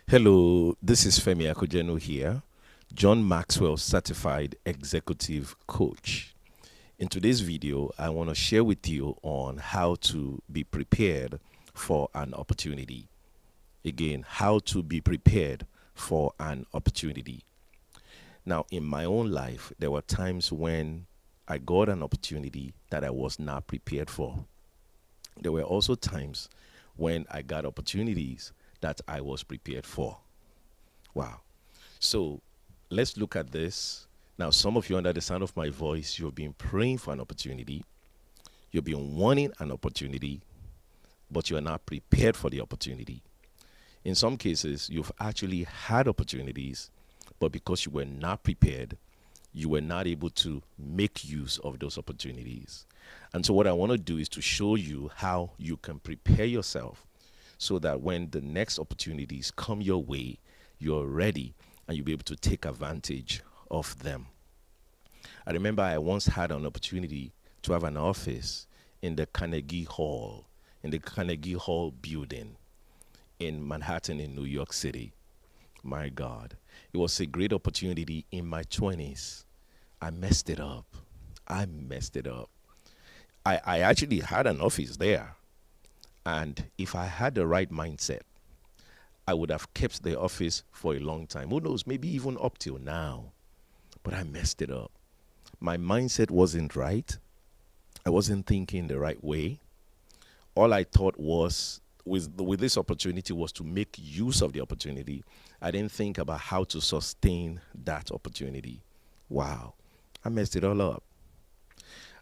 Hello, this is Femi Akojenu here, John Maxwell Certified Executive Coach. In today's video, I want to share with you on how to be prepared for an opportunity. Again, how to be prepared for an opportunity. Now, in my own life, there were times when I got an opportunity that I was not prepared for. There were also times when I got opportunities that I was prepared for. Wow. So let's look at this. Now, some of you under the sound of my voice, you've been praying for an opportunity. You've been wanting an opportunity, but you are not prepared for the opportunity. In some cases, you've actually had opportunities, but because you were not prepared, you were not able to make use of those opportunities. And so what I want to do is to show you how you can prepare yourself so that when the next opportunities come your way, you're ready and you'll be able to take advantage of them. I remember I once had an opportunity to have an office in the Carnegie Hall, in the Carnegie Hall building in Manhattan in New York City. My God, it was a great opportunity in my 20s. I messed it up. I actually had an office there. And if I had the right mindset, I would have kept the office for a long time. Who knows, maybe even up till now. But I messed it up. My mindset wasn't right. I wasn't thinking the right way. All I thought was, with this opportunity, was to make use of the opportunity. I didn't think about how to sustain that opportunity. Wow, I messed it all up.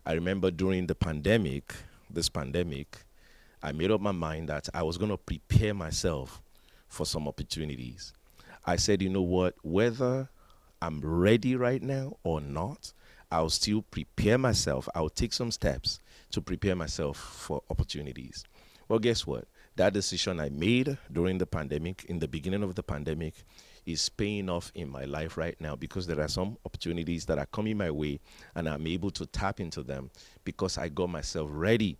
I remember during this pandemic, I made up my mind that I was going to prepare myself for some opportunities. I said, you know what, whether I'm ready right now or not, I'll still prepare myself. I'll take some steps to prepare myself for opportunities. Well, guess what? That decision I made during the pandemic, in the beginning of the pandemic, is paying off in my life right now because there are some opportunities that are coming my way and I'm able to tap into them because I got myself ready.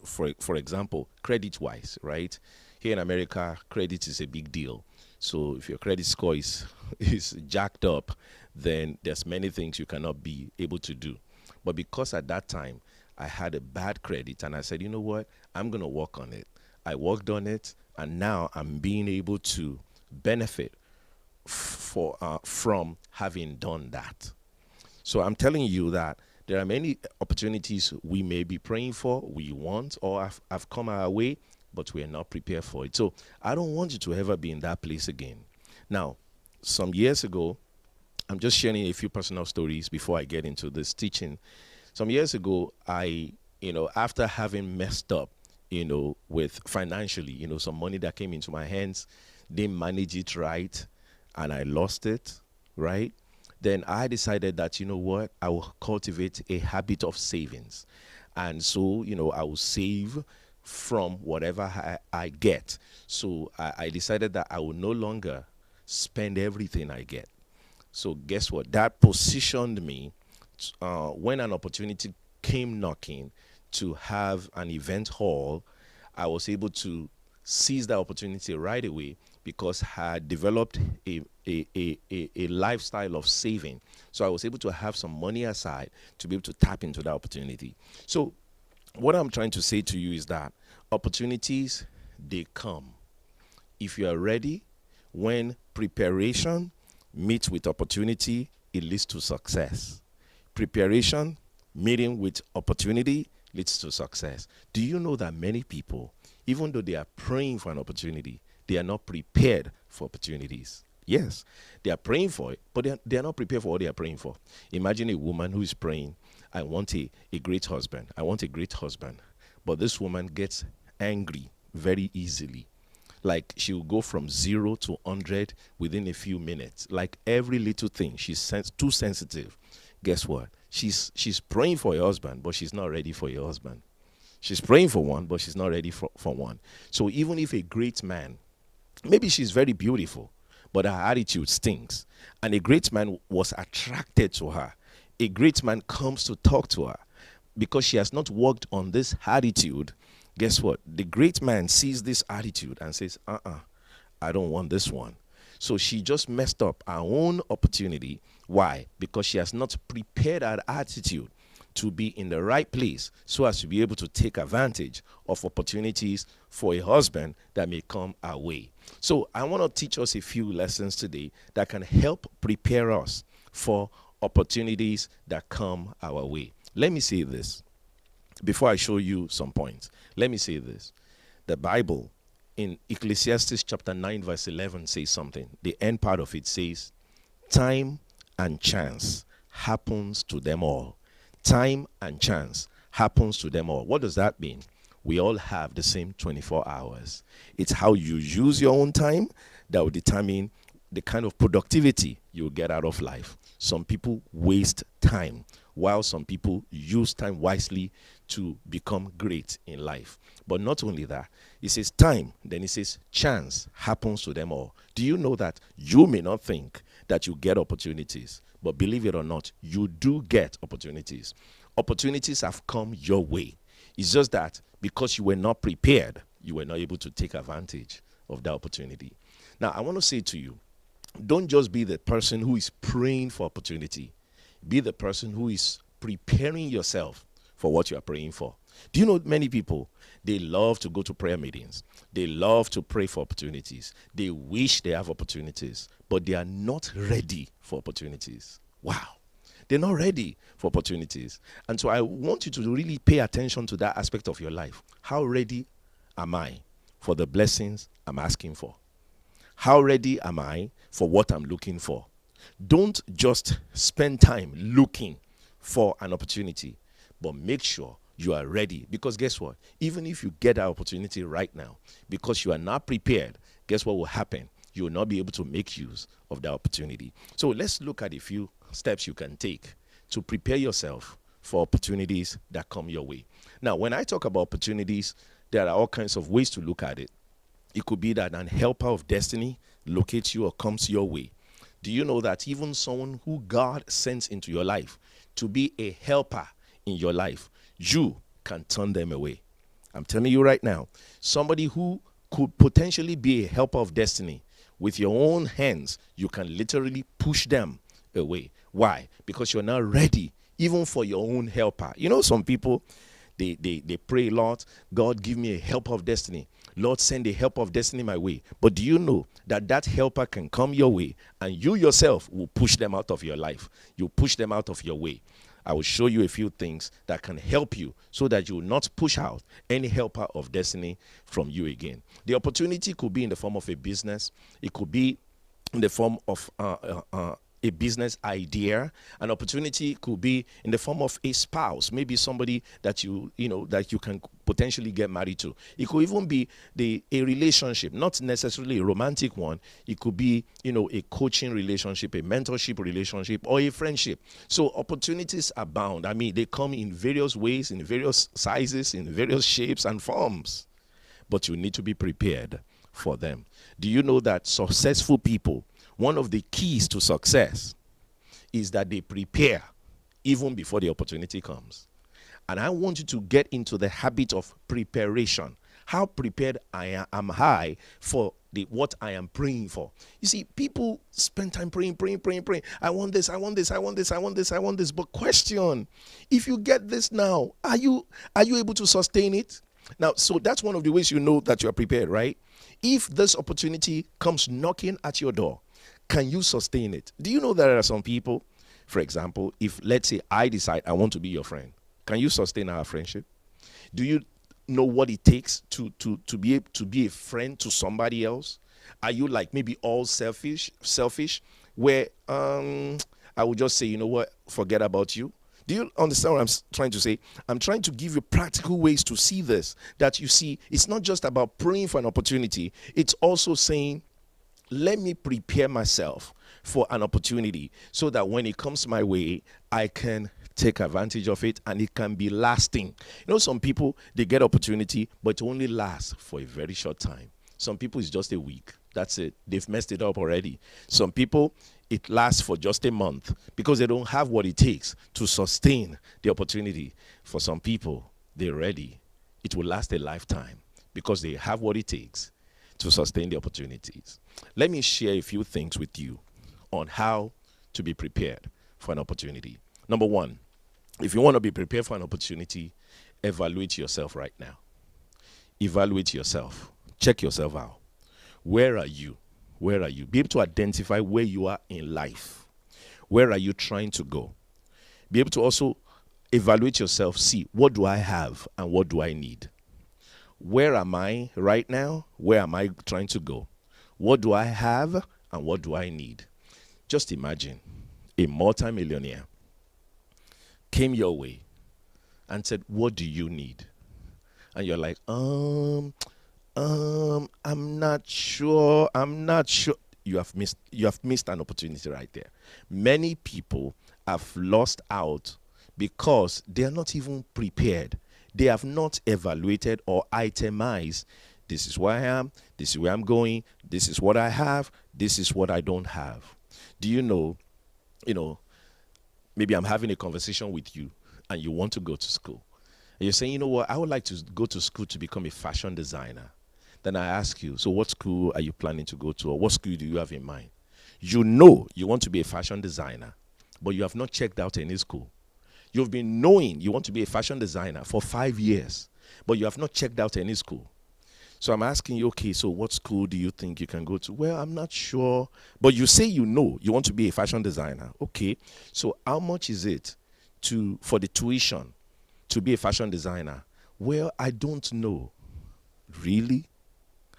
For example, credit wise, right? Here in America, credit is a big deal. So if your credit score is jacked up, then there's many things you cannot be able to do. But because at that time I had a bad credit and I said, you know what, I'm going to work on it. I worked on it and now I'm being able to benefit from having done that. So I'm telling you that there are many opportunities we may be praying for, we want, or have come our way, but we are not prepared for it. So I don't want you to ever be in that place again. Now, some years ago, I'm just sharing a few personal stories before I get into this teaching. Some years ago, after having messed up, with financially, some money that came into my hands, didn't manage it right, and I lost it, right? Then I decided that, you know what, I will cultivate a habit of savings. And so, I will save from whatever I get. So I decided that I will no longer spend everything I get. So guess what? That positioned me when an opportunity came knocking to have an event hall. I was able to seize that opportunity right away because I had developed a lifestyle of saving. So I was able to have some money aside to be able to tap into that opportunity. So what I'm trying to say to you is that opportunities, they come. If you are ready, when preparation meets with opportunity, it leads to success. Preparation meeting with opportunity leads to success. Do you know that many people, even though they are praying for an opportunity, they are not prepared for opportunities? Yes, they are praying for it, but they are not prepared for what they are praying for. Imagine a woman who is praying, I want a great husband. I want a great husband. But this woman gets angry very easily. Like she will go from 0 to 100 within a few minutes. Like every little thing, she's too sensitive. Guess what? She's praying for your husband, but she's not ready for your husband. She's praying for one, but she's not ready for one. So even if a great man, maybe she's very beautiful, but her attitude stinks, and a great man was attracted to her, a great man comes to talk to her, because she has not worked on this attitude. Guess what? The great man sees this attitude and says, I don't want this one. So she just messed up her own opportunity. Why? Because she has not prepared her attitude to be in the right place so as to be able to take advantage of opportunities for a husband that may come our way. So I want to teach us a few lessons today that can help prepare us for opportunities that come our way. Let me say this before I show you some points. Let me say this. The Bible in Ecclesiastes chapter 9 verse 11 says something. The end part of it says, time and chance happens to them all. Time and chance happens to them all. What does that mean? We all have the same 24 hours. It's how you use your own time that will determine the kind of productivity you'll get out of life. Some people waste time, while some people use time wisely to become great in life. But not only that, it says time, then it says chance happens to them all. Do you know that you may not think that you get opportunities, but believe it or not, you do get opportunities. Opportunities have come your way. It's just that because you were not prepared, you were not able to take advantage of that opportunity. Now, I want to say to you, don't just be the person who is praying for opportunity. Be the person who is preparing yourself for what you are praying for. Do you know many people, they love to go to prayer meetings. They love to pray for opportunities. They wish they have opportunities, but they are not ready for opportunities. Wow. They're not ready for opportunities. And so I want you to really pay attention to that aspect of your life. How ready am I for the blessings I'm asking for? How ready am I for what I'm looking for? Don't just spend time looking for an opportunity, but make sure you are ready. Because guess what? Even if you get that opportunity right now, because you are not prepared, guess what will happen? You will not be able to make use of that opportunity. So let's look at a few steps you can take to prepare yourself for opportunities that come your way. Now, when I talk about opportunities, there are all kinds of ways to look at it. It could be that an helper of destiny locates you or comes your way. Do you know that even someone who God sends into your life to be a helper in your life, you can turn them away? I'm telling you right now, somebody who could potentially be a helper of destiny, with your own hands, you can literally push them away. Why? Because you're not ready, even for your own helper. You know, some people, they pray, Lord, God, give me a helper of destiny. Lord, send a helper of destiny my way. But do you know that that helper can come your way and you yourself will push them out of your life? You push them out of your way. I will show you a few things that can help you so that you will not push out any helper of destiny from you again. The opportunity could be in the form of a business. It could be in the form of a business idea. An opportunity could be in the form of a spouse, maybe somebody that you can potentially get married to. It could even be a relationship, not necessarily a romantic one. It could be, a coaching relationship, a mentorship relationship, or a friendship. So opportunities abound. I mean, they come in various ways, in various sizes, in various shapes and forms. But you need to be prepared for them. Do you know that successful people, one of the keys to success is that they prepare even before the opportunity comes? And I want you to get into the habit of preparation. How prepared am I for what I am praying for? You see, people spend time praying. I want this, I want this, I want this, I want this, I want this. But question, if you get this now, are you able to sustain it? Now, so that's one of the ways you know that you are prepared, right? If this opportunity comes knocking at your door, can you sustain it? Do you know there are some people, for example, if let's say I decide I want to be your friend, can you sustain our friendship? Do you know what it takes to be a friend to somebody else? Are you like maybe all selfish, where I would just say, you know what, forget about you? Do you understand what I'm trying to say? I'm trying to give you practical ways to see this, that you see, it's not just about praying for an opportunity. It's also saying, let me prepare myself for an opportunity so that when it comes my way, I can take advantage of it and it can be lasting. You know, some people, they get opportunity, but it only lasts for a very short time. Some people, it's just a week. That's it. They've messed it up already. Some people, it lasts for just a month because they don't have what it takes to sustain the opportunity. For some people, they're ready. It will last a lifetime because they have what it takes to sustain the opportunities. Let me share a few things with you on how to be prepared for an opportunity. Number one, if you want to be prepared for an opportunity, evaluate yourself right now. Evaluate yourself. Check yourself out. Where are you? Where are you? Be able to identify where you are in life. Where are you trying to go? Be able to also evaluate yourself. See, what do I have and what do I need? Where am I right now? Where am I trying to go? What do I have and what do I need? Just imagine a multimillionaire came your way and said, what do you need? And you're like, I'm not sure. You have missed an opportunity right there. Many people have lost out because they are not even prepared. They have not evaluated or itemized. This is where I am. This is where I'm going. This is what I have. This is what I don't have. Do you know, maybe I'm having a conversation with you and you want to go to school. And you're saying, you know what, I would like to go to school to become a fashion designer. Then I ask you, so what school are you planning to go to, or what school do you have in mind? You know you want to be a fashion designer, but you have not checked out any school. You've been knowing you want to be a fashion designer for 5 years, but you have not checked out any school. So I'm asking you, okay, so what school do you think you can go to? Well, I'm not sure, but you say you know you want to be a fashion designer. Okay, so how much is it for the tuition to be a fashion designer? Well, I don't know. Really?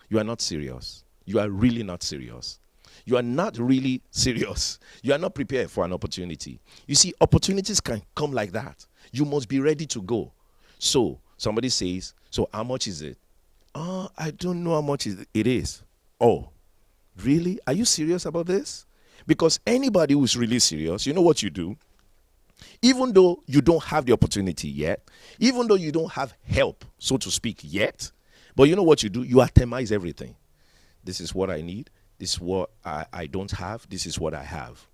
You are not serious. You are really not serious. You are not really serious. You are not prepared for an opportunity. You see, opportunities can come like that. You must be ready to go. So somebody says, so how much is it? I don't know how much it is. Oh, really? Are you serious about this? Because anybody who's really serious, you know what you do? Even though you don't have the opportunity yet, even though you don't have help, so to speak, yet, but you know what you do? You itemize everything. This is what I need. This is what I don't have. This is what I have.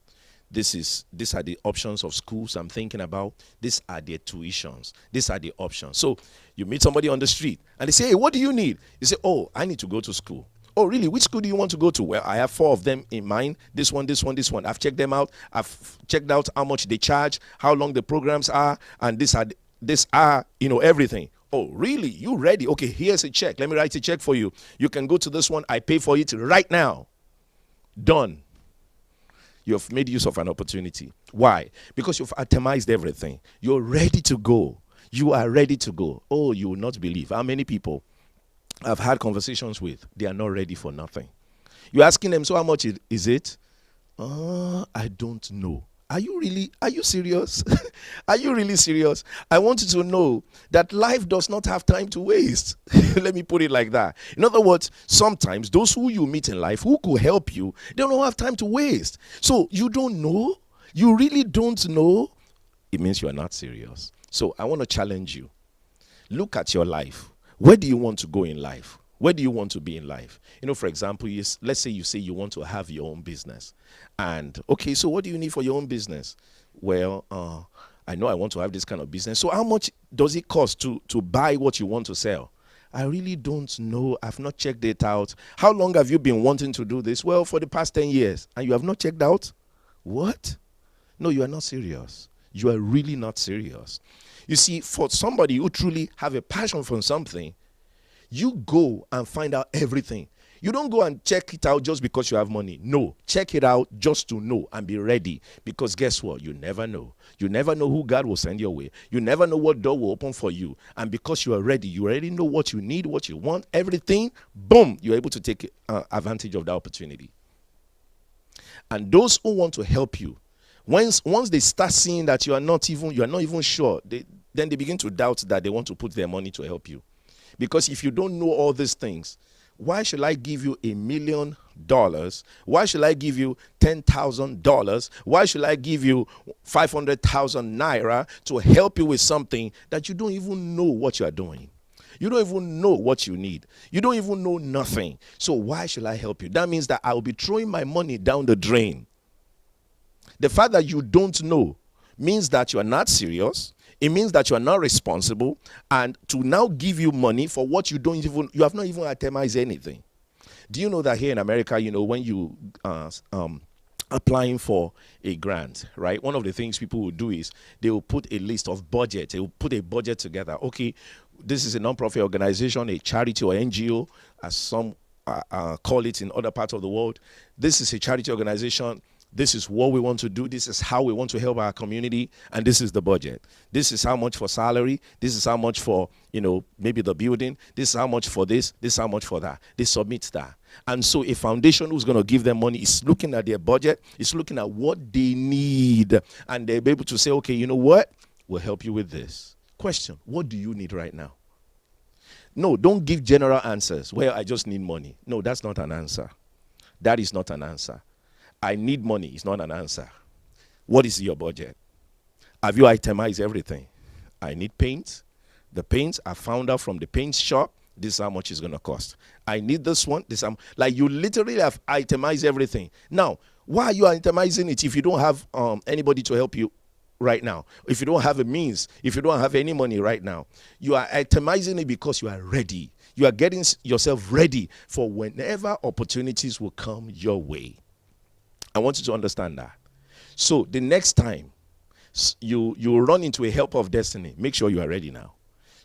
These are the options of schools I'm thinking about. These are their tuitions. These are the options. So you meet somebody on the street and they say, hey, what do you need? You say, oh, I need to go to school. Oh, really? Which school do you want to go to? Well, I have 4 of them in mind. This one, this one, this one. I've checked them out. I've checked out how much they charge, how long the programs are, and these are everything. Oh, really? You ready? Okay, here's a check. Let me write a check for you. You can go to this one. I pay for it right now. Done. You have made use of an opportunity. Why? Because you've itemized everything. You're ready to go. You are ready to go. Oh, you will not believe how many people I've had conversations with. They are not ready for nothing. You're asking them, so how much is it? I don't know. Are you serious? Are you really serious? I want you to know that life does not have time to waste. Let me put it like that. In other words, sometimes those who you meet in life who could help you, they don't have time to waste. So you don't know? You really don't know? It means you are not serious. So I want to challenge you. Look at your life. Where do you want to go in life? Where do you want to be in life? For example, let's say you want to have your own business. And, okay, so what do you need for your own business? Well, I know I want to have this kind of business. So how much does it cost to buy what you want to sell? I really don't know. I've not checked it out. How long have you been wanting to do this? Well, for the past 10 years. And you have not checked out? What? No, you are not serious. You are really not serious. You see, for somebody who truly have a passion for something, you go and find out everything. You don't go and check it out just because you have money. No, check it out just to know and be ready. Because guess what? You never know. You never know who God will send your way. You never know what door will open for you. And because you are ready, you already know what you need, what you want, everything. Boom, you're able to take advantage of that opportunity. And those who want to help you, once they start seeing that you are not even sure, then they begin to doubt that they want to put their money to help you. Because if you don't know all these things, why should I give you $1 million? Why should I give you $10,000? Why should I give you 500,000 naira to help you with something that you don't even know what you are doing? You don't even know what you need. You don't even know nothing. So why should I help you? That means that I will be throwing my money down the drain. The fact that you don't know means that you are not serious. It means that you are not responsible, and to now give you money for what you have not even itemized anything. Do you know that here in America, when you applying for a grant, right? One of the things people will do is they will put a list of budget. They will put a budget together. Okay, this is a non-profit organization, a charity or NGO, as some call it in other parts of the world. This is a charity organization. This is what we want to do. This is how we want to help our community. And this is the budget. This is how much for salary. This is how much for, maybe the building. This is how much for this. This is how much for that. They submit that. And so a foundation who's going to give them money is looking at their budget. It's looking at what they need. And they'll be able to say, okay, you know what? We'll help you with this. Question, what do you need right now? No, don't give general answers. Well, I just need money. No, that's not an answer. That is not an answer. I need money is not an answer. What is your budget? Have you itemized everything? I need paint. The paints I found out from the paint shop. This is how much it's going to cost. I need this one. Like you literally have itemized everything. Now, why are you itemizing it if you don't have anybody to help you right now? If you don't have a means, if you don't have any money right now, you are itemizing it because you are ready. You are getting yourself ready for whenever opportunities will come your way. I want you to understand that. So the next time you run into a helper of destiny, make sure you are ready now.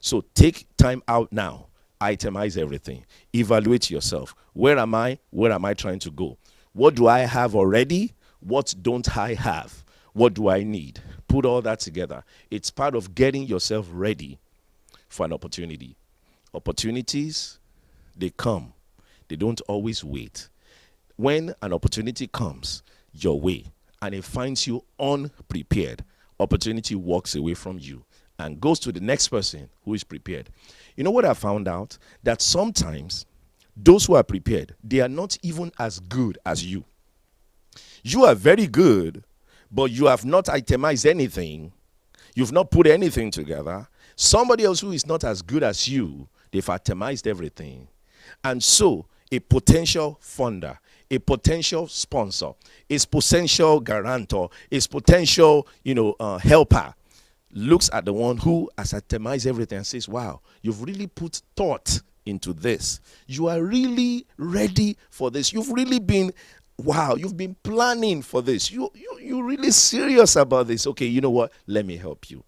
So take time out now. Itemize everything. Evaluate yourself. Where am I? Where am I trying to go? What do I have already? What don't I have? What do I need? Put all that together. It's part of getting yourself ready for an opportunity. Opportunities, they come. They don't always wait. When an opportunity comes your way and it finds you unprepared, opportunity walks away from you and goes to the next person who is prepared. You know what I found out? That sometimes those who are prepared, they are not even as good as you. You are very good, but you have not itemized anything. You've not put anything together. Somebody else who is not as good as you, they've itemized everything. And so a potential funder, a potential sponsor, a potential guarantor, a potential, helper looks at the one who has itemized everything and says, wow, you've really put thought into this. You are really ready for this. You've really been, you've been planning for this. You're really serious about this. Okay, you know what? Let me help you.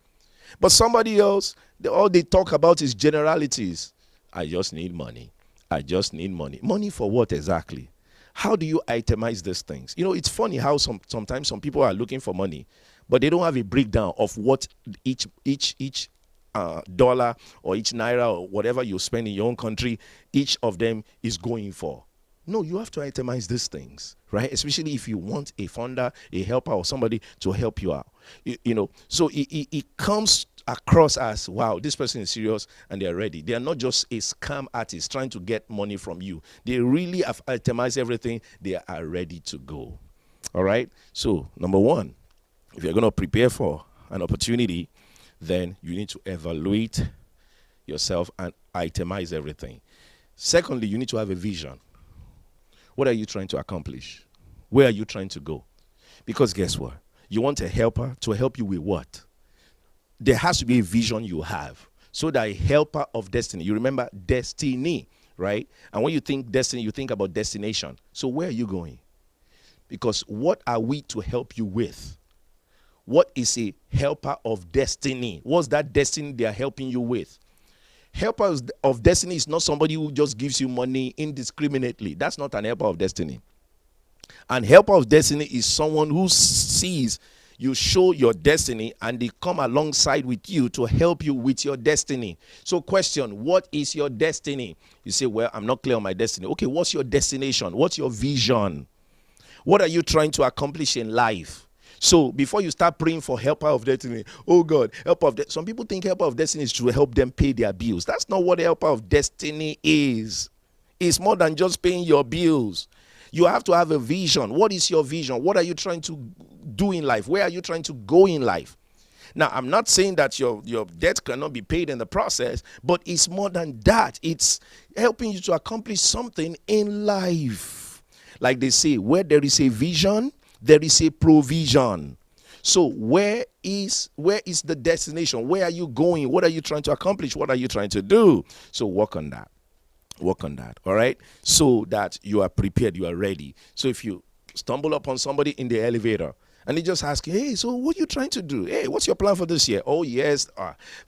But somebody else, all they talk about is generalities. I just need money. I just need money. Money for what exactly? How do you itemize these things? It's funny how sometimes some people are looking for money, but they don't have a breakdown of what each dollar or each naira or whatever you spend in your own country, each of them is going for. No, you have to itemize these things, right? Especially if you want a funder, a helper, or somebody to help you out. So it comes across as, wow, this person is serious and they're ready. They are not just a scam artist trying to get money from you. They really have itemized everything. They are ready to go. All right? So, number one, if you're going to prepare for an opportunity, then you need to evaluate yourself and itemize everything. Secondly, you need to have a vision. What are you trying to accomplish? Where are you trying to go? Because guess what? You want a helper to help you with what? There has to be a vision you have. So that a helper of destiny, you remember destiny, right? And when you think destiny, you think about destination. So where are you going? Because what are we to help you with? What is a helper of destiny? What's that destiny they are helping you with? Helpers of destiny is not somebody who just gives you money indiscriminately. That's not an helper of destiny. An helper of destiny is someone who sees you show your destiny and they come alongside with you to help you with your destiny. So question, what is your destiny? You say, well, I'm not clear on my destiny. Okay, what's your destination? What's your vision? What are you trying to accomplish in life? So before you start praying for helper of destiny, oh God, helper of destiny. Some people think helper of destiny is to help them pay their bills. That's not what helper of destiny is. It's more than just paying your bills. You have to have a vision. What is your vision? What are you trying to do in life? Where are you trying to go in life? Now, I'm not saying that your debt cannot be paid in the process, but it's more than that. It's helping you to accomplish something in life. Like they say, where there is a vision, there is a provision. So where is the destination? Where are you going? What are you trying to accomplish? What are you trying to do? So work on that. Work on that, all right? So that you are prepared, you are ready. So if you stumble upon somebody in the elevator and they just ask, hey, so what are you trying to do? Hey, what's your plan for this year? Oh, yes,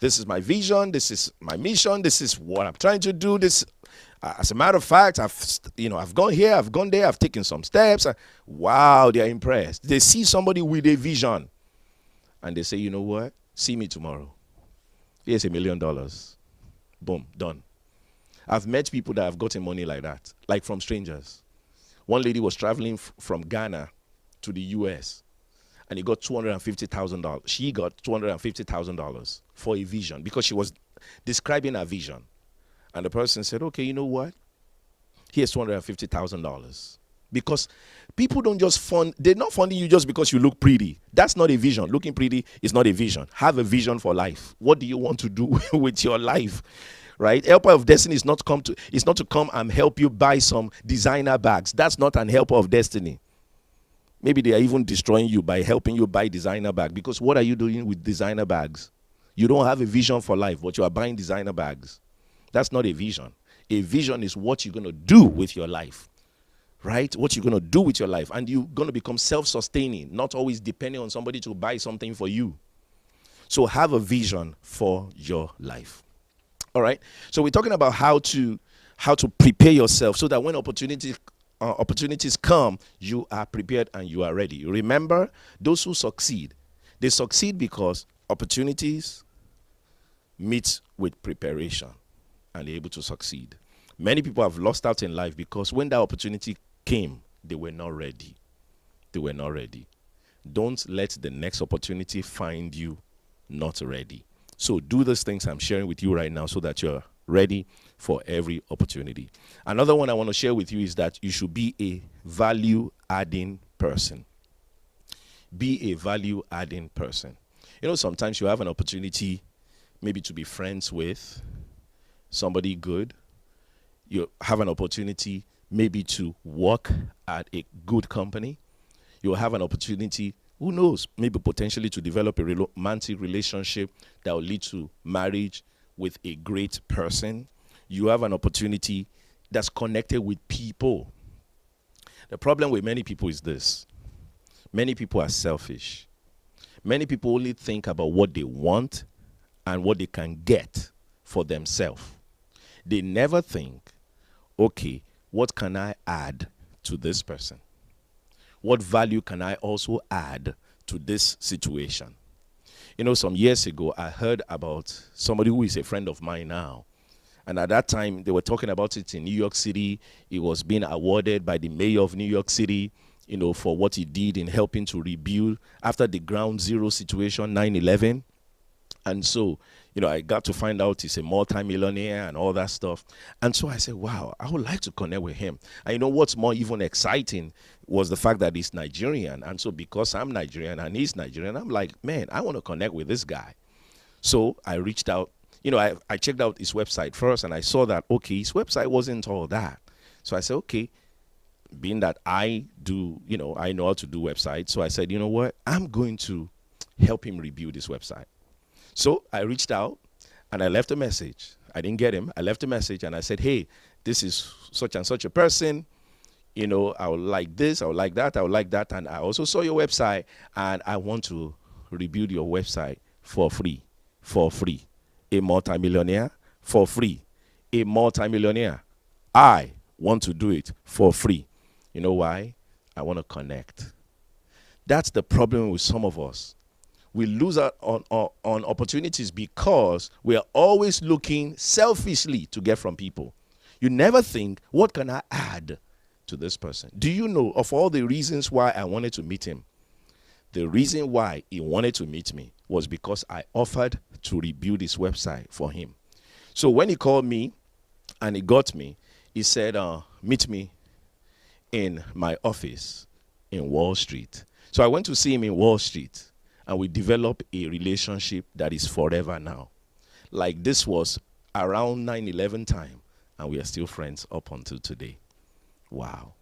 this is my vision, this is my mission, this is what I'm trying to do. This, as a matter of fact, I've gone here, I've gone there, I've taken some steps. Wow, they're impressed. They see somebody with a vision and they say, you know what? See me tomorrow. Here's $1 million. Boom, done. I've met people that have gotten money like that, like from strangers. One lady was traveling from Ghana to the US, and he got $250,000. She got $250,000 for a vision because she was describing her vision. And the person said, okay, you know what? Here's $250,000. Because people don't just fund, they're not funding you just because you look pretty. That's not a vision. Looking pretty is not a vision. Have a vision for life. What do you want to do with your life? Right? Helper of destiny is not to come and help you buy some designer bags. That's not an helper of destiny. Maybe they are even destroying you by helping you buy designer bags. Because what are you doing with designer bags? You don't have a vision for life, but you are buying designer bags. That's not a vision. A vision is what you're going to do with your life. Right? What you're going to do with your life. And you're going to become self-sustaining, not always depending on somebody to buy something for you. So have a vision for your life. All right. So we're talking about how to prepare yourself so that when opportunities come, you are prepared and you are ready. Remember, those who succeed, they succeed because opportunities meet with preparation and they're able to succeed. Many people have lost out in life because when that opportunity came, they were not ready. They were not ready. Don't let the next opportunity find you not ready. So do those things I'm sharing with you right now so that you're ready for every opportunity. Another one I want to share with you is that you should be a value-adding person. Be a value-adding person. You know, sometimes you have an opportunity maybe to be friends with somebody good. You have an opportunity maybe to work at a good company. You have an opportunity, who knows, maybe potentially to develop a romantic relationship that will lead to marriage with a great person. You have an opportunity that's connected with people. The problem with many people is this. Many people are selfish. Many people only think about what they want and what they can get for themselves. They never think, okay, what can I add to this person? What value can I also add to this situation? You know, some years ago, I heard about somebody who is a friend of mine now. And at that time, they were talking about it in New York City. He was being awarded by the mayor of New York City, you know, for what he did in helping to rebuild after the ground zero situation, 9/11. And so, you know, I got to find out he's a multi-millionaire and all that stuff. And so I said, wow, I would like to connect with him. And you know what's more even exciting was the fact that he's Nigerian. And so because I'm Nigerian and he's Nigerian, I'm like, man, I want to connect with this guy. So I reached out. You know, I checked out his website first and I saw that, okay, his website wasn't all that. So I said, okay, being that I do, you know, I know how to do websites. So I said, you know what, I'm going to help him rebuild his website. So I reached out and I left a message. I didn't get him. I left a message and I said, hey, this is such and such a person. You know, I would like this, I would like that, I would like that. And I also saw your website and I want to rebuild your website for free. For free. A multimillionaire for free. A multimillionaire. I want to do it for free. You know why? I want to connect. That's the problem with some of us. We lose out on opportunities because we are always looking selfishly to get from people. You never think, what can I add to this person? Do you know of all the reasons why I wanted to meet him? The reason why he wanted to meet me was because I offered to rebuild his website for him. So when he called me and he got me, he said, meet me in my office in Wall Street. So I went to see him in Wall Street. And we develop a relationship that is forever now. Like this was around 9/11 time, and we are still friends up until today. Wow.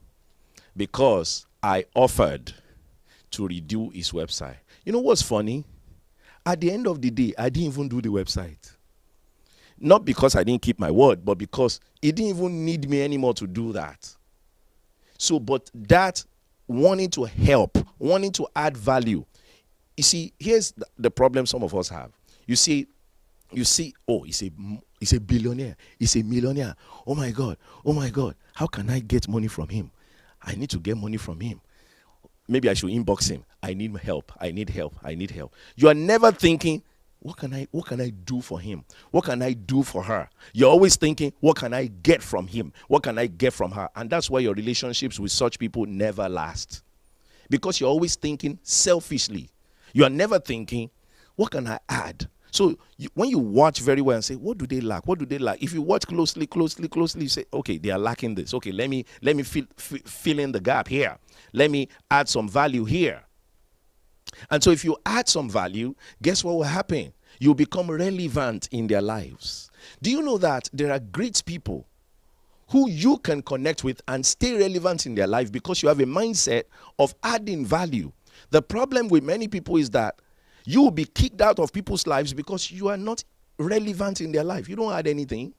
Because I offered to redo his website. You know what's funny? At the end of the day, I didn't even do the website. Not because I didn't keep my word, but because he didn't even need me anymore to do that. So, but that wanting to help, wanting to add value. You see, here's the problem some of us have. You see, oh, he's a billionaire, he's a millionaire. Oh my God, how can I get money from him? I need to get money from him. Maybe I should inbox him. I need help. You are never thinking, what can I do for him? What can I do for her? You're always thinking, what can I get from him? What can I get from her? And that's why your relationships with such people never last. Because you're always thinking selfishly. You are never thinking, what can I add? So when you watch very well and say, what do they lack? If you watch closely, you say, okay, they are lacking this. Okay, let me fill in the gap here. Let me add some value here. And so if you add some value, guess what will happen? You'll become relevant in their lives. Do you know that there are great people who you can connect with and stay relevant in their life because you have a mindset of adding value? The problem with many people is that you will be kicked out of people's lives because you are not relevant in their life. You don't add anything.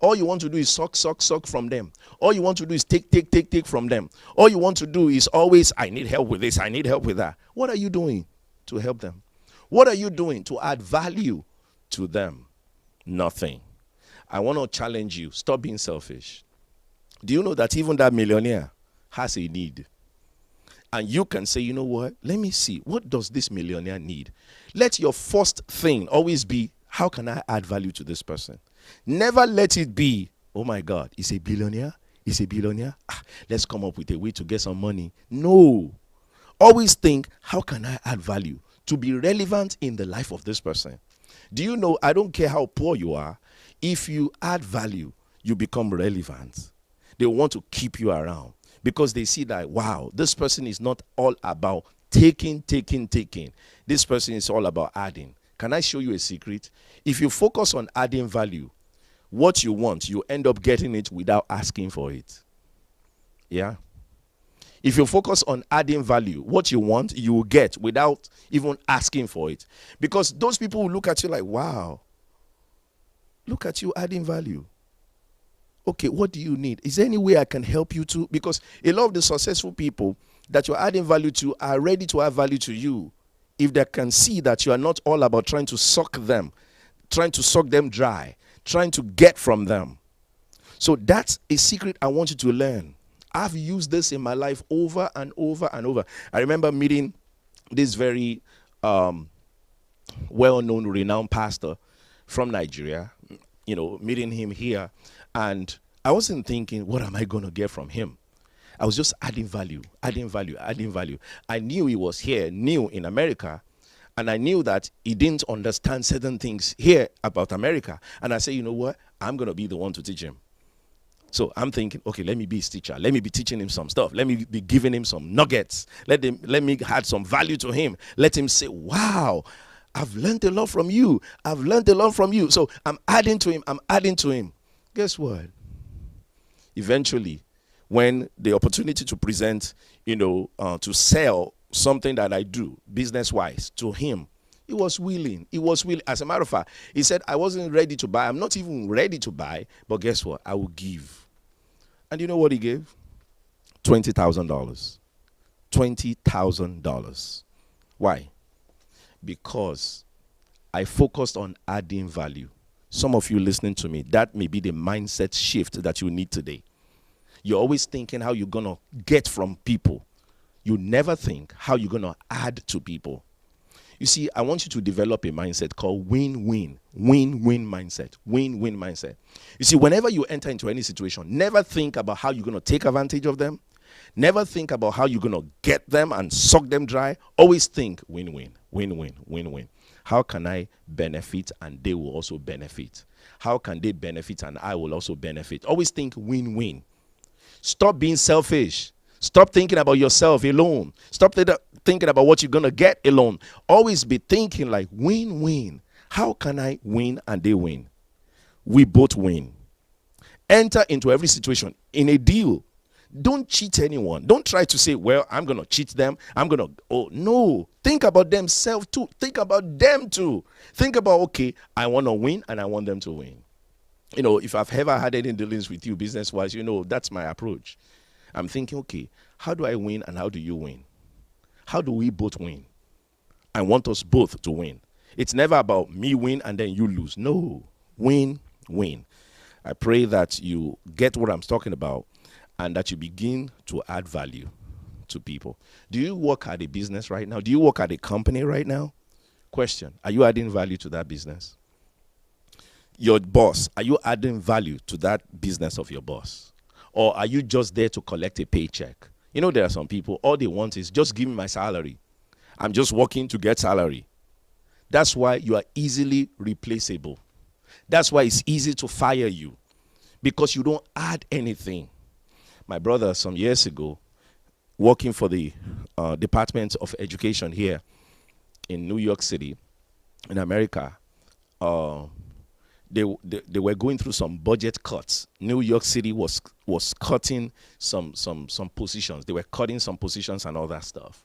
All you want to do is suck from them. All you want to do is take from them. All you want to do is always, I need help with this, I need help with that. What are you doing to help them? What are you doing to add value to them? Nothing. I want to challenge you. Stop being selfish. Do you know that even that millionaire has a need? And you can say, you know what? Let me see. What does this millionaire need? Let your first thing always be, how can I add value to this person? Never let it be, oh my God, he's a billionaire? Let's come up with a way to get some money. No. Always think, how can I add value to be relevant in the life of this person? Do you know, I don't care how poor you are, if you add value, you become relevant. They want to keep you around because they see that, wow, this person is not all about taking. This person is all about adding. Can I show you a secret? If you focus on adding value, what you want, you end up getting it without asking for it. Yeah? If you focus on adding value, what you want, you will get without even asking for it. Because those people will look at you like, wow, look at you adding value. Okay, what do you need? Is there any way I can help you too? Because a lot of the successful people that you're adding value to are ready to add value to you. If they can see that you are not all about trying to suck them dry, trying to get from them. So that's a secret I want you to learn. I've used this in my life over and over and over. I remember meeting this very well-known, renowned pastor from Nigeria, meeting him here. And I wasn't thinking, what am I going to get from him? I was just adding value. I knew he was here, new in America. And I knew that he didn't understand certain things here about America. And I said, you know what? I'm going to be the one to teach him. So I'm thinking, okay, let me be his teacher. Let me be teaching him some stuff. Let me be giving him some nuggets. Let me add some value to him. Let him say, wow, I've learned a lot from you. So I'm adding to him. Guess what? Eventually, when the opportunity to present, to sell something that I do business-wise to him, he was willing. As a matter of fact, he said, I wasn't ready to buy. I'm not even ready to buy. But guess what? I will give. And you know what he gave? $20,000. $20,000. Why? Because I focused on adding value. Some of you listening to me, that may be the mindset shift that you need today. You're always thinking how you're going to get from people. You never think how you're going to add to people. You see, I want you to develop a mindset called win-win. Win-win mindset. Win-win mindset. You see, whenever you enter into any situation, never think about how you're going to take advantage of them. Never think about how you're going to get them and suck them dry. Always think win-win, win-win, win-win. How can I benefit and they will also benefit? How can they benefit and I will also benefit? Always think win-win. Stop being selfish. Stop thinking about yourself alone. Stop thinking about what you're going to get alone. Always be thinking like win-win. How can I win and they win? We both win. Enter into every situation in a deal. Don't cheat anyone. Don't try to say, well, I'm going to cheat them. No. Think about themselves too. Think about them too. Think about, okay, I want to win and I want them to win. If I've ever had any dealings with you business wise, that's my approach. I'm thinking, okay, how do I win and how do you win? How do we both win? I want us both to win. It's never about me win and then you lose. No, win, win. I pray that you get what I'm talking about and that you begin to add value to people. Do you work at a business right now? Do you work at a company right now? Question: are you adding value to that business? Your boss, are you adding value to that business of your boss? Or are you just there to collect a paycheck? There are some people, all they want is just give me my salary. I'm just working to get salary. That's why you are easily replaceable. That's why it's easy to fire you, because you don't add anything. My brother, some years ago, working for the Department of Education here in New York City, in America, uh, they were going through some budget cuts. New York City was cutting some positions. They were cutting some positions and all that stuff.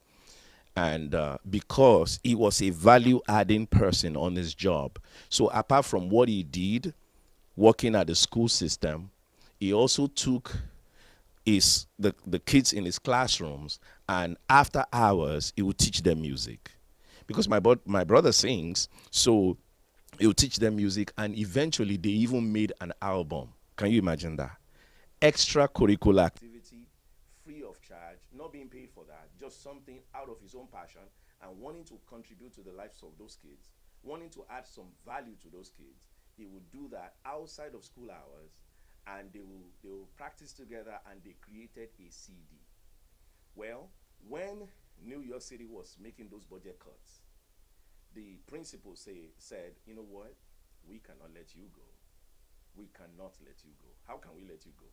And because he was a value adding person on his job, so apart from what he did working at the school system, he also took the kids in his classrooms, and after hours he would teach them music, because my brother sings, so he would teach them music, and eventually they even made an album. Can you imagine that? Extracurricular activity, free of charge, not being paid for that, just something out of his own passion and wanting to contribute to the lives of those kids, wanting to add some value to those kids. He would do that outside of school hours, and they will practice together, and they created a CD. Well, when New York City was making those budget cuts, the principal said, you know what? We cannot let you go. We cannot let you go. How can we let you go?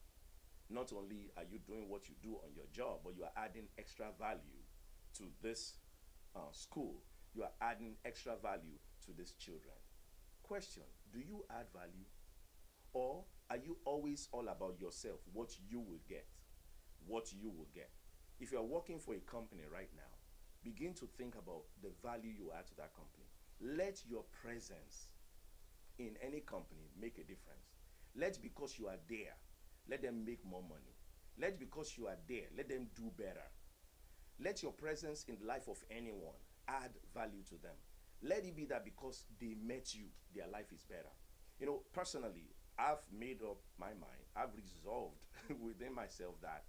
Not only are you doing what you do on your job, but you are adding extra value to this school. You are adding extra value to these children. Question: do you add value? Or are you always all about yourself, what you will get? What you will get. If you're working for a company right now, begin to think about the value you add to that company. Let your presence in any company make a difference. Let, because you are there, let them make more money. Let, because you are there, let them do better. Let your presence in the life of anyone add value to them. Let it be that because they met you, their life is better. Personally, I've made up my mind. I've resolved within myself that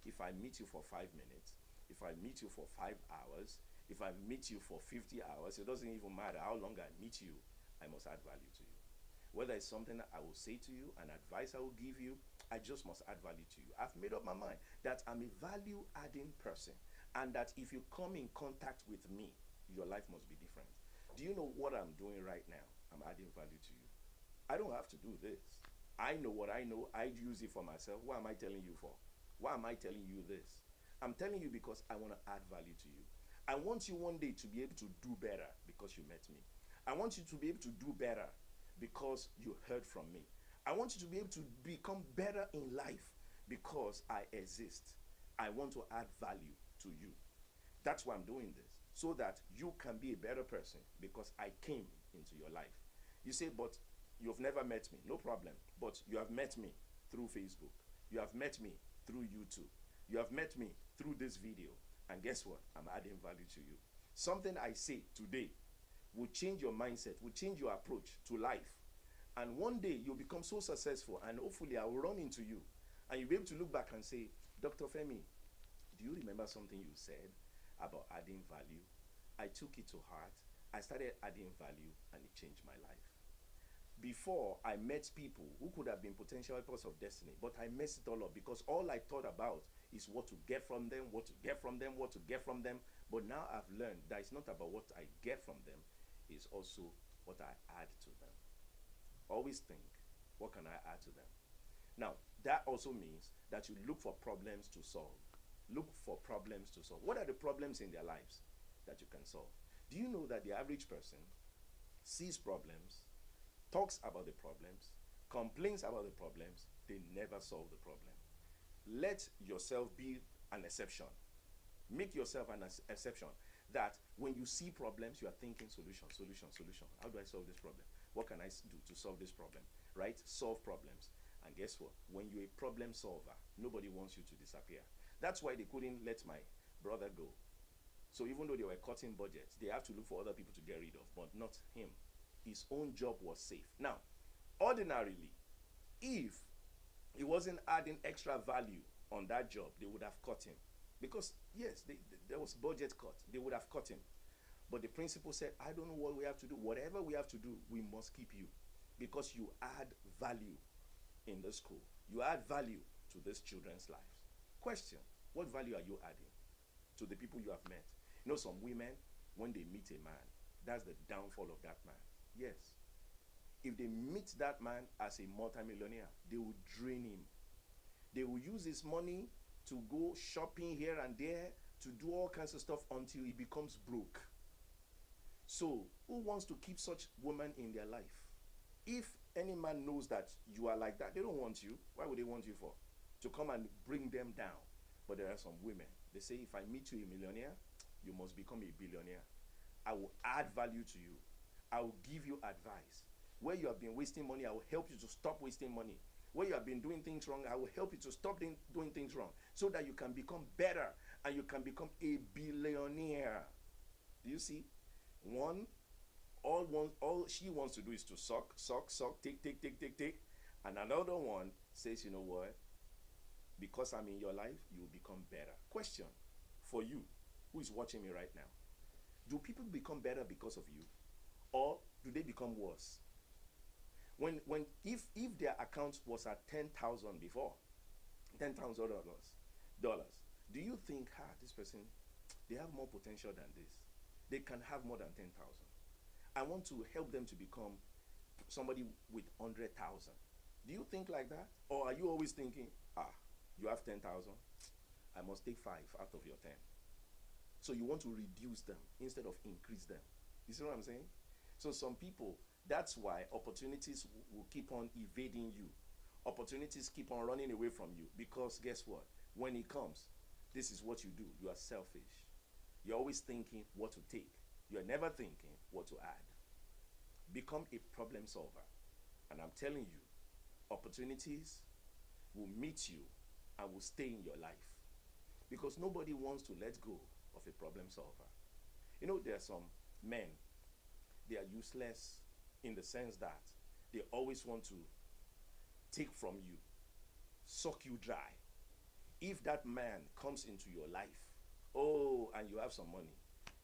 if I meet you for 5 minutes, if I meet you for 5 hours, if I meet you for 50 hours, it doesn't even matter how long I meet you, I must add value to you. Whether it's something I will say to you, an advice I will give you, I just must add value to you. I've made up my mind that I'm a value adding person, and that if you come in contact with me, your life must be different. Do you know what I'm doing right now? I'm adding value to you. I don't have to do this. I know what I know. I use it for myself. What am I telling you for? Why am I telling you this? I'm telling you because I want to add value to you. I want you one day to be able to do better because you met me. I want you to be able to do better because you heard from me. I want you to be able to become better in life because I exist. I want to add value to you. That's why I'm doing this, so that you can be a better person because I came into your life. You say, but you've never met me. No problem. But you have met me through Facebook. You have met me through YouTube. You have met me through this video. And guess what? I'm adding value to you. Something I say today will change your mindset, will change your approach to life. And one day you'll become so successful, and hopefully I will run into you. And you'll be able to look back and say, Dr. Femi, do you remember something you said about adding value? I took it to heart. I started adding value, and it changed my life. Before, I met people who could have been potential helpers of destiny, but I messed it all up because all I thought about is what to get from them, what to get from them, what to get from them. But now I've learned that it's not about what I get from them, it's also what I add to them. Always think, what can I add to them? Now, that also means that you look for problems to solve. Look for problems to solve. What are the problems in their lives that you can solve? Do you know that the average person sees problems, talks about the problems, complains about the problems, they never solve the problem? Let yourself be an exception. Make yourself an exception, that when you see problems, you are thinking solution, solution, solution. How do I solve this problem? What can I do to solve this problem? right? Solve problems. And guess what? When you're a problem solver, nobody wants you to disappear. That's why they couldn't let my brother go. So even though they were cutting budgets, they have to look for other people to get rid of, but not him. His own job was safe. Now, ordinarily, if he wasn't adding extra value on that job, they would have cut him. Because, yes, there was budget cut. They would have cut him. But the principal said, I don't know what we have to do. Whatever we have to do, we must keep you. Because you add value in the school. You add value to these children's lives. Question, what value are you adding to the people you have met? You know, some women, when they meet a man, that's the downfall of that man. Yes. If they meet that man as a multimillionaire, they will drain him. They will use his money to go shopping here and there, to do all kinds of stuff until he becomes broke. So, who wants to keep such women in their life? If any man knows that you are like that, they don't want you. Why would they want you for? To come and bring them down. But there are some women, they say, if I meet you a millionaire, you must become a billionaire. I will add value to you. I will give you advice. Where you have been wasting money, I will help you to stop wasting money. Where you have been doing things wrong, I will help you to stop doing things wrong, so that you can become better and you can become a billionaire. Do you see? All she wants to do is to suck, take. And another one says, you know what? Because I'm in your life, you will become better. Question for you, who is watching me right now. Do people become better because of you? Or do they become worse? If their account was at 10,000 before, $10,000, do you think, this person, they have more potential than this? They can have more than 10,000. I want to help them to become somebody with 100,000. Do you think like that? Or are you always thinking, you have 10,000, I must take 5 out of your 10. So you want to reduce them instead of increase them. You see what I'm saying? So some people, that's why opportunities will keep on evading you. Opportunities keep on running away from you, because guess what? When it comes, this is what you do. You are selfish. You're always thinking what to take. You're never thinking what to add. Become a problem solver. And I'm telling you, opportunities will meet you and will stay in your life. Because nobody wants to let go of a problem solver. You know, there are some men, they are useless in the sense that they always want to take from you, suck you dry. If that man comes into your life, and you have some money,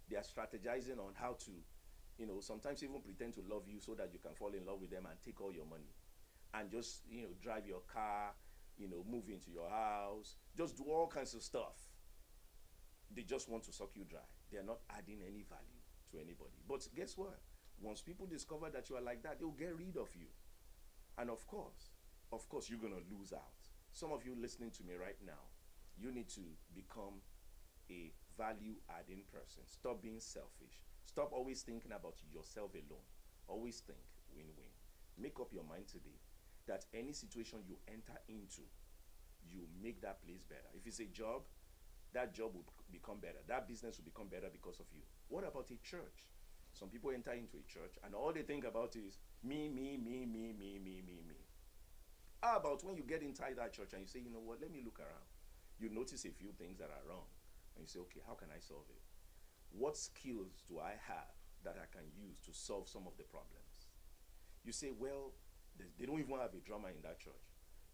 they are strategizing on how to, sometimes even pretend to love you so that you can fall in love with them and take all your money. And just, drive your car, move into your house, just do all kinds of stuff. They just want to suck you dry. They are not adding any value to anybody. But guess what? Once people discover that you are like that, they'll get rid of you. And of course, you're going to lose out. Some of you listening to me right now, you need to become a value-adding person. Stop being selfish. Stop always thinking about yourself alone. Always think win-win. Make up your mind today that any situation you enter into, you make that place better. If it's a job, that job will become better. That business will become better because of you. What about a church? Some people enter into a church and all they think about is me. How about when you get inside that church and you say, you know what, let me look around. You notice a few things that are wrong. And you say, okay, how can I solve it? What skills do I have that I can use to solve some of the problems? You say, well, they don't even have a drummer in that church,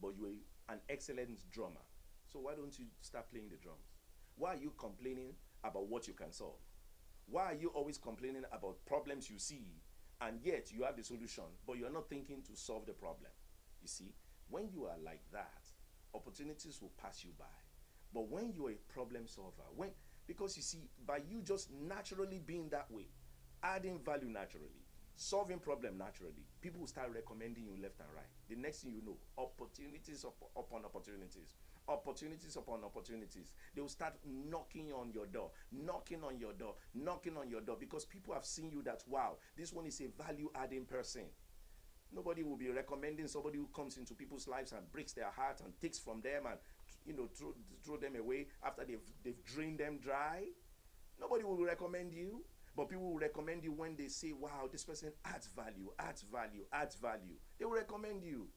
but you're an excellent drummer. So why don't you start playing the drums? Why are you complaining about what you can solve? Why are you always complaining about problems you see, and yet you have the solution, but you're not thinking to solve the problem? You see, when you are like that, opportunities will pass you by. But when you're a problem solver, because you see, by you just naturally being that way, adding value naturally, solving problem naturally, people will start recommending you left and right. The next thing you know, opportunities upon opportunities, opportunities upon opportunities. They will start knocking on your door, because people have seen you that, wow, this one is a value-adding person. Nobody will be recommending somebody who comes into people's lives and breaks their heart and takes from them and throw them away after they've drained them dry. Nobody will recommend you. But people will recommend you when they say, wow, this person adds value, adds value, adds value. They will recommend you.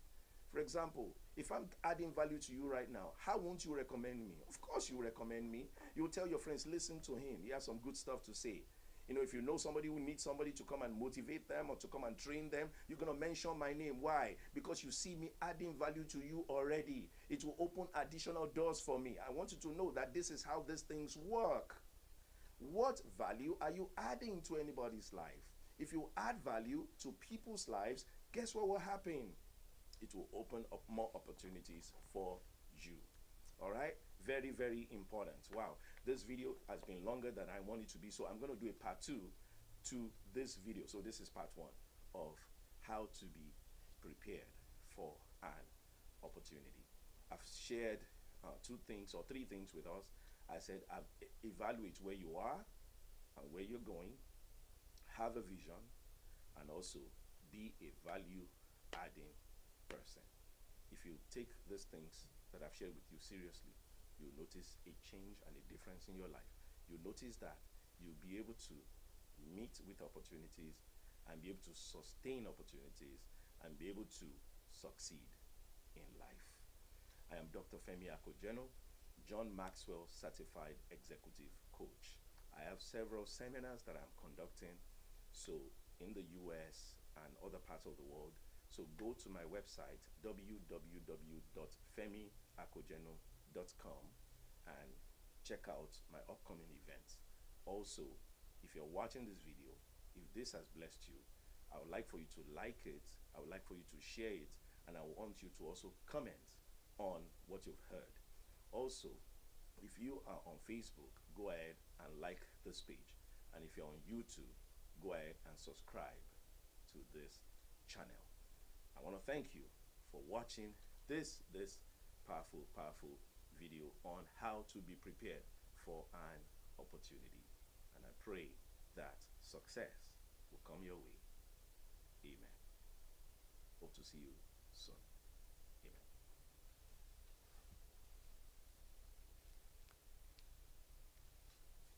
For example, if I'm adding value to you right now, how won't you recommend me? Of course you recommend me. You'll tell your friends, listen to him. He has some good stuff to say. You know, if you know somebody who needs somebody to come and motivate them or to come and train them, you're going to mention my name. Why? Because you see me adding value to you already. It will open additional doors for me. I want you to know that this is how these things work. What value are you adding to anybody's life? If you add value to people's lives, guess what will happen? It will open up more opportunities for you. All right, very, very important. Wow, this video has been longer than I want it to be, so I'm going to do a part 2 to this video. So this is part 1 of how to be prepared for an opportunity. I've shared 2 things or 3 things with us. I said evaluate where you are and where you're going, have a vision, and also be a value adding person. If you take these things that I've shared with you seriously, you'll notice a change and a difference in your life. You'll notice that you'll be able to meet with opportunities and be able to sustain opportunities and be able to succeed in life. I am Dr. Femi Akojeno, John Maxwell Certified Executive Coach. I have several seminars that I'm conducting, so in the US and other parts of the world. So go to my website, www.femiakojeno.com, and check out my upcoming events. Also, if you're watching this video, if this has blessed you, I would like for you to like it, I would like for you to share it, and I want you to also comment on what you've heard. Also, if you are on Facebook, go ahead and like this page. And if you're on YouTube, go ahead and subscribe to this channel. I want to thank you for watching this powerful video on how to be prepared for an opportunity. And I pray that success will come your way. Amen. Hope to see you soon.